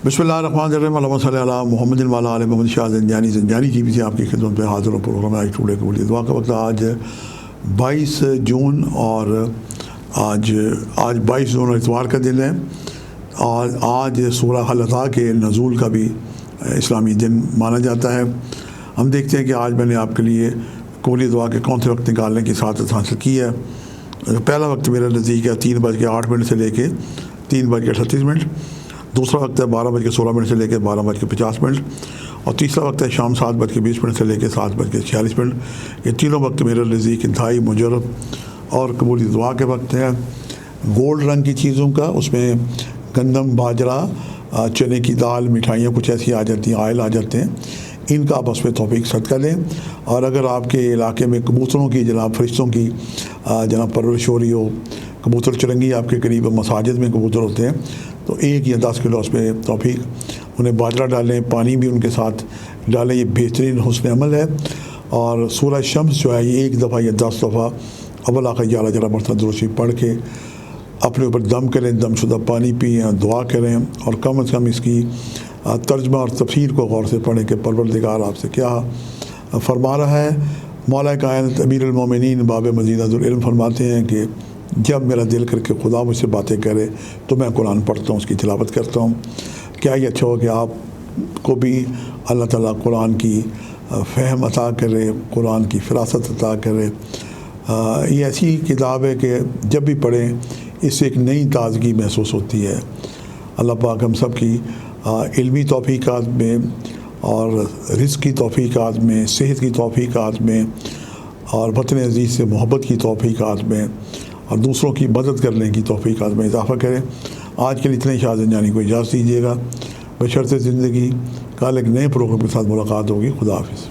بسم اللہ الرحمن الرحیم، اللہم صلی علی محمد و علی آل محمد۔ شاہ زنجانی جی بھی سے آپ کی خدمت میں حاضر ہوں۔ پروگرام آج ٹوڈے قبول دعا کا وقت آج 22 جون اور آج 22 جون اتوار کا دن ہے، اور آج سورہ الاضحیٰ کے نزول کا بھی اسلامی دن مانا جاتا ہے۔ ہم دیکھتے ہیں کہ آج میں نے آپ کے لیے قبول دعا کے کون سے وقت نکالنے کی سعادت حاصل کی ہے۔ پہلا وقت میرا نزدیک ہے 3:08 سے لے کے 3:38۔ دوسرا وقت ہے 12:16 سے لے کے 12:50، اور تیسرا وقت ہے شام 7:20 سے لے کے 7:46۔ یہ تینوں وقت میرے نزدیک انتہائی مجرب اور قبولی دعا کے وقت ہیں۔ گولڈ رنگ کی چیزوں کا، اس میں گندم، باجرہ، چنے کی دال، مٹھائیاں کچھ ایسی آ جاتی ہیں، آئل آ جاتے ہیں، ان کا آپ اس میں توفیق صدقہ لیں۔ اور اگر آپ کے علاقے میں کبوتروں کی فرشتوں کی پرورش ہو رہی ہو، کبوتر چرنگی آپ کے قریب مساجد میں کبوتر ہوتے ہیں، تو 1 یا 10 کلو اس میں توفیق انہیں باجرہ ڈالیں، پانی بھی ان کے ساتھ ڈالیں۔ یہ بہترین حسن عمل ہے۔ اور سورہ شمس جو ہے یہ 1 دفعہ یا 10 دفعہ اول آخر 11 مرتبہ درود شریف پڑھ کے اپنے اوپر دم کریں، دم شدہ پانی پئیں، دعا کریں، اور کم از کم اس کی ترجمہ اور تفسیر کو غور سے پڑھیں کہ پروردگار آپ سے کیا فرما رہا ہے۔ مولا کائنات امیر المومنین باب مزید العلم فرماتے ہیں کہ جب میرا دل کر کے خدا مجھ سے باتیں کرے تو میں قرآن پڑھتا ہوں، اس کی تلاوت کرتا ہوں۔ کیا یہ اچھا ہو کہ آپ کو بھی اللہ تعالیٰ قرآن کی فہم عطا کرے، قرآن کی فراست عطا کرے۔ یہ ایسی کتاب ہے کہ جب بھی پڑھیں اس سے ایک نئی تازگی محسوس ہوتی ہے۔ اللہ پاک ہم سب کی علمی توفیقات میں اور رزق کی توفیقات میں، صحت کی توفیقات میں، اور وطن عزیز سے محبت کی توفیقات میں، اور دوسروں کی مدد کرنے کی توفیقات میں اضافہ کریں۔ آج کے لیے اتنے شاہ زنجانی کو اجازت دیجیے گا، بشرط زندگی۔ کل ایک نئے پروگرام کے ساتھ ملاقات ہوگی۔ خدا حافظ۔